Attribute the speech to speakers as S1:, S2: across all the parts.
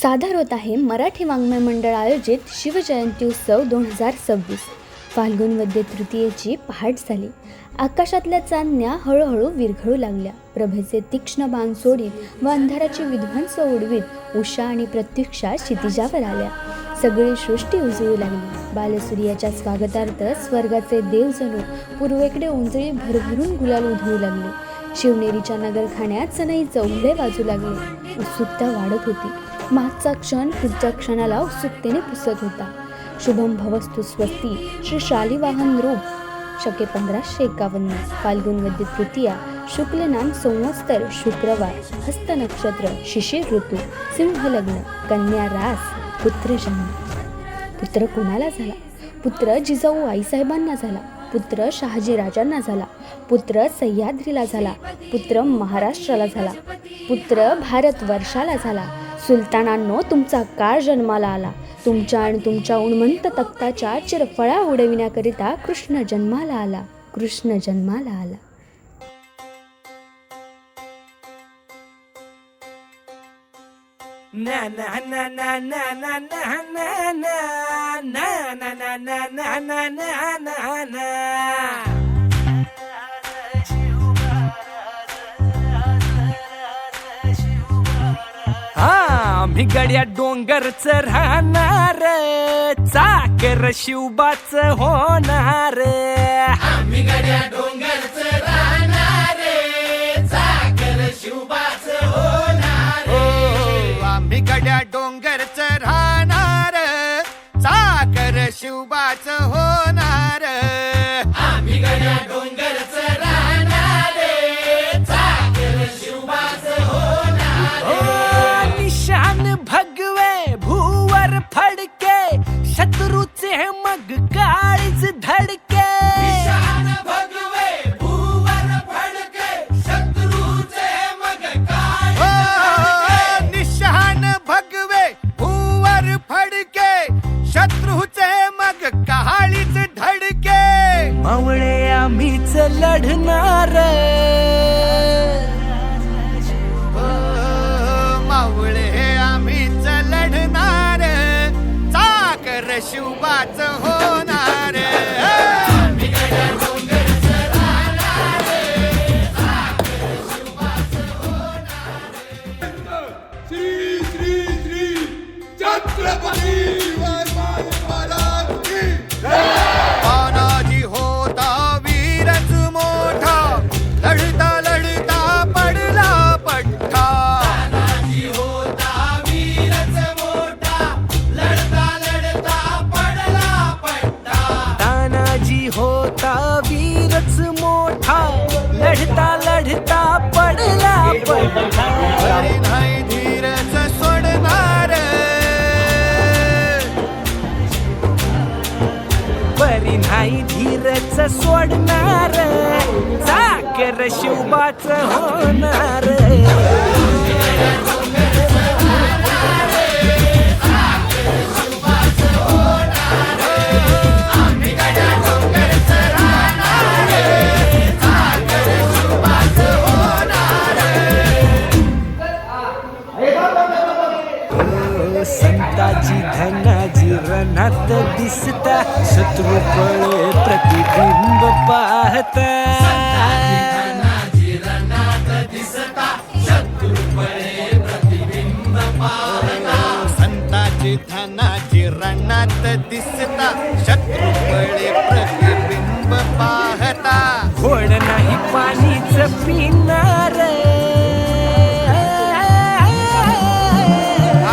S1: सादर होत आहे मराठी वाङ्मय मंडळ आयोजित शिवजयंती उत्सव 2026. फाल्गुन वद्य तृतीयेची पहाट झाली. आकाशातल्या चांदण्या हळूहळू विरघळू लागल्या. प्रभेचे तीक्ष्ण बाण सोडीत व अंधाराची विध्वंस उडवीत उषा आणि प्रत्यक्षा क्षितिजावर आल्या. सगळी सृष्टी उजळू लागली. बालसूर्याच्या स्वागतार्थ स्वर्गाचे देव जणू पूर्वेकडे उंजळी भरभरून गुलाल उधळू लागले. शिवनेरीच्या नगरखान्यात सनई चौघडे वाजू लागले. उत्सुकता वाढत होती. मागचा क्षण पुढच्या क्षणाला उत्सुकतेने पुसत होता. शुभम भवस्तु स्वस्ती श्री शालिवाहन रूप शके 1551. फाल्गुन वद्य तृतीया, शुक्ल नाम संवत्सर, शुक्रवार, हस्त नक्षत्र, शिशिर ऋतू, सिंह लग्न, कन्या रास, पुत्र जन्म. पुत्र कोणाला झाला? पुत्र जिजाऊ आईसाहेबांना झाला. पुत्र शहाजी राजांना झाला. पुत्र सह्याद्रीला झाला. पुत्र महाराष्ट्राला झाला. पुत्र भारतवर्षाला झाला. सुलतानांनो, तुमचा काळ जन्माला आला. तुमच्या आणि तुमच्या उन्मंत तख्ताच्या चिरफळा उडविण्याकरिता कृष्ण जन्माला आला. कृष्ण जन्माला आला.
S2: na na na na na na na na na na na na na na na na na आम्ही गड्या डोंगरच राहणार, चाकर शिवबाच होणार.
S3: आम्ही गड्या डोंगरच राहणार, चाकर शिवबाच होणार.
S4: आम्ही गड्या डोंगरच राहणार, चाकर शिवबाच होणार.
S3: आम्ही गड्या डोंगरच राहणार, चाकर शिवबाच होणार.
S2: निशान भगवे भूवर फडके, शत्रूचे मग काळीच धडके.
S3: निशान भगवे भूवर फडके, शत्रूचे मग काय.
S4: निशान भगवे भूवर फडके, शत्रूचे मग काळीच धडके.
S2: मावळे आम्हीच लढणार,
S4: मावळे आम्हीच लढणार, चाकर शिवबाच होणार.
S3: आम्ही गड्या डोंगरच राहणार, चाकर शिवबाच होणार.
S5: श्री श्री श्री छत्रपती शिवाजी महाराज की
S4: तानाजी होता वीरच मोठा, लढता लढता पडला पठ्ठा.
S3: तानाजी होता वीरच मोठा, लढता लढता पडला पट्टा.
S2: तानाजी होता वीरच मोठा, लढता लढता पडला पडला.
S4: तरी नाही धीरच सोडणार,
S2: परी नाही धीरच सोडणार, चाकर शिवबाच होणार.
S3: आम्ही गड्या डोंगरच राहणार, चाकर शिवबाच होणार.
S2: संताजी धनाजी रणात दिसता, शत्रू पळे प्रतिबिंब पाहता.
S3: धनाजी रणात दिसता, शत्रू पळे प्रतिबिंब पाहता.
S4: संताची धनाची रणात दिसता, शत्रू बळे प्रतिबिंब पाहता.
S2: घोड नाही पाणीच पिणार,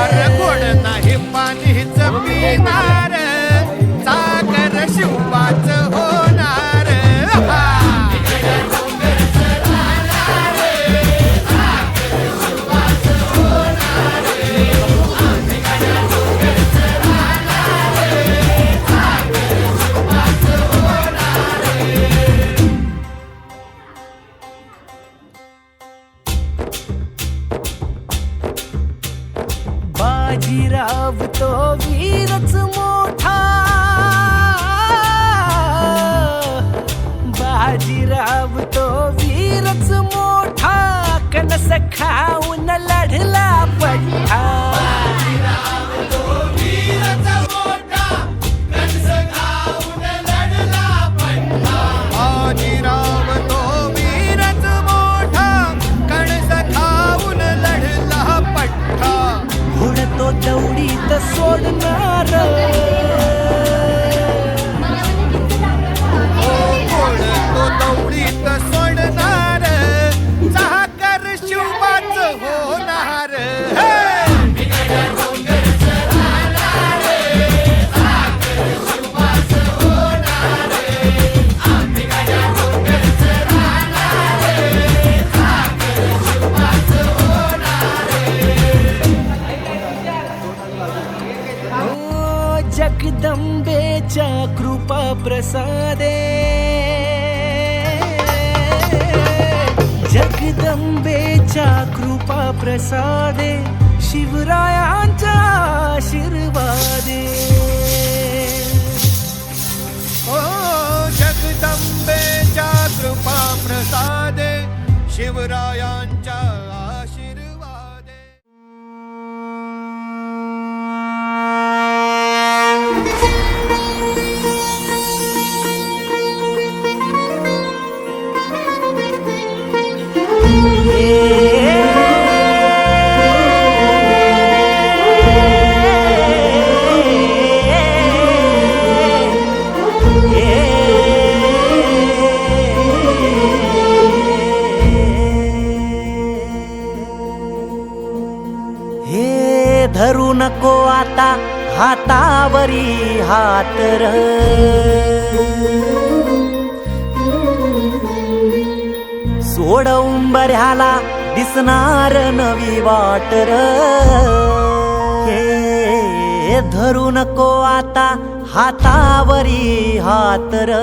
S4: अरे गोड नाही पाणीच पिणार, चाकर शिवबाच होणार.
S2: बाजीराव तो वीरच मोठा, बाजीराव तो वीरच मोठा, कणस खाऊन लढला पठ्ठा. तो दौडीत सोडणार
S4: तो दौडीत सोडणार चाकर शिवबाच होणार
S2: जगदंबेच्या कृपा प्रसादे जगदंबेच्या कृपा प्रसादे शिवरायांच्या आशीर्वादे
S4: ओ जगदंबेच्या कृपा प्रसादे शिवरायांच्या आशीर्वादे
S2: हे धरू नको आता हातावरी हात र सोड उंबऱ्याला दिसणार नवी वाट र हे धरू नको आता हातावरी हात र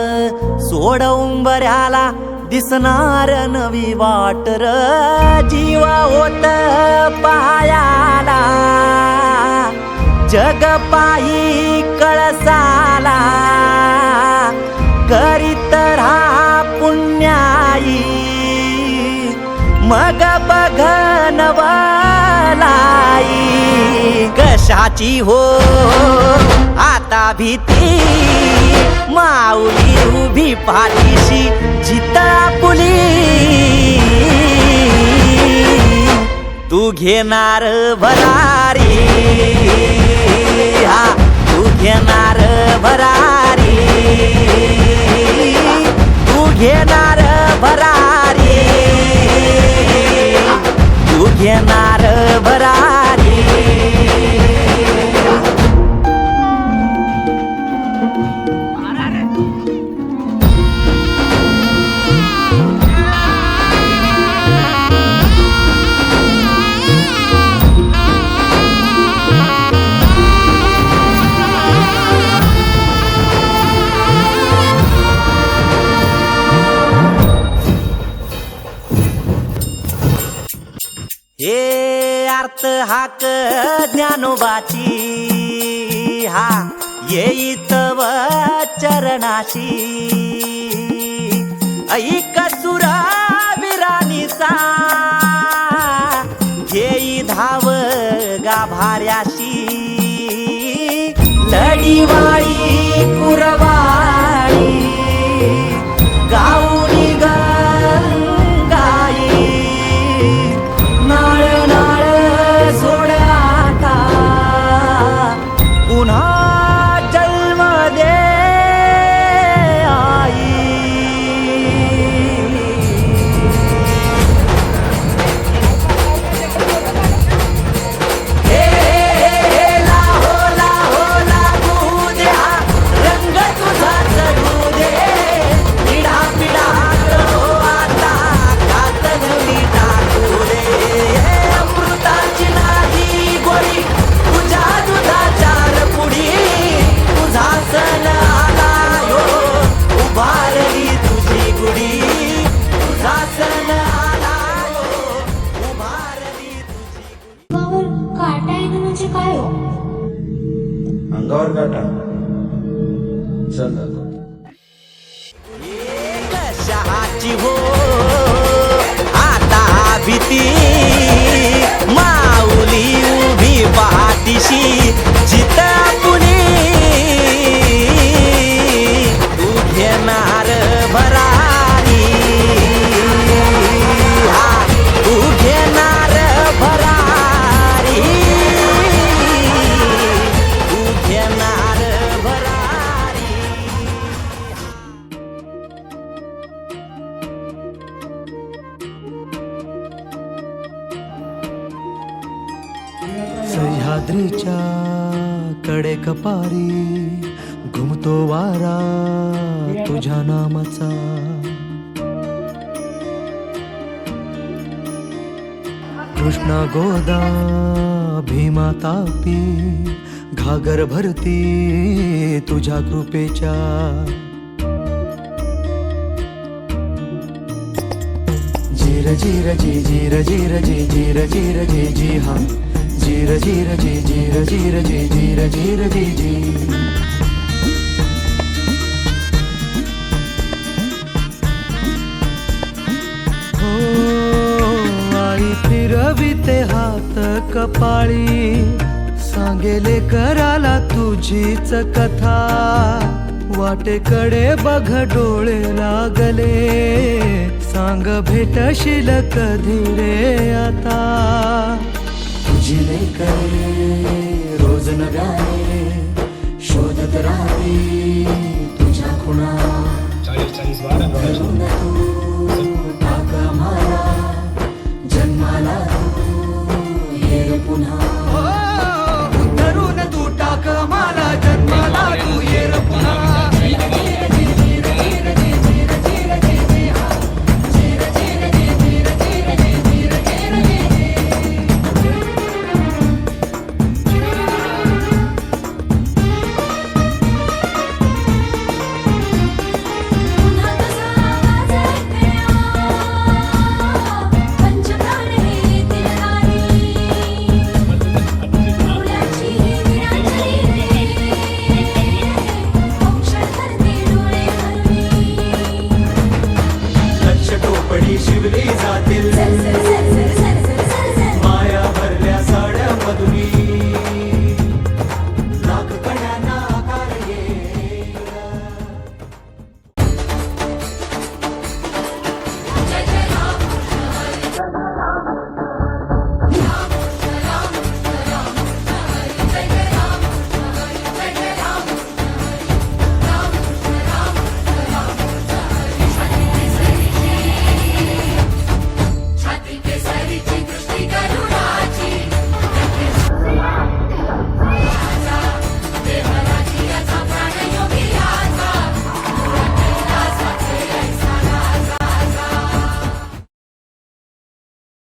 S2: सोड उंबऱ्याला दिसणार नवी वाट र जीवा होत पायाला जग पायी कळसाला करीत राहा पुण्याई मग बघ नवलाई कशाची हो आता भीती माऊली उभी पाठीशी जिता पुली तू घेणार भरारी हा तू घेणार भरारी तू घेणार भरारी तू घेणार भरारी हे अर्थ हाक ज्ञानोबाची हा येईत व चरणाशी ऐक सुरा विराणीचा घेई धाव गाभाऱ्याशी लढीवाळी कुरवाळी गाऊनी गंगाई नाळ नाळ सोड आता पुन्हा जन्म दे आई हे लाहो लाहो लागू द्या रंग तुझा चढू दे पिढा पिढा हो आता कातली टाकू दे अमृताची नाही गोडी तुझ्या दुधाचार पुढी तुझा सण आला हो उभारली तुझी गुढी तुझा सण आला हो उभारली तुझी
S6: अंगावर काटा येणं म्हणजे काय हो?
S5: अंगावर काटा चल दादा
S2: कशाची हो आता भीती माऊली उभी पाठीशी जित पुली तू घेणार भरारी हा तू घेणार भरारी
S7: सह्याद्रीच्या कडेकपारी घुमतो वारा तुझ्या नामाचा. कृष्णा गोदा भीमा तापी घागर भरती तुझ्या कृपेच्या. जीर जीर जी जीर जीर जी जीर जीर जी जी हा जीर जीर जी जीर जीर जी जीर जीर जी जी. हो आई फिरविते हात कपाळी सांगेले कराला तुझीच कथा. वाटेकडे बघ डोळे लागले सांग भेटशील कधी रे आता. तुझी लेकरे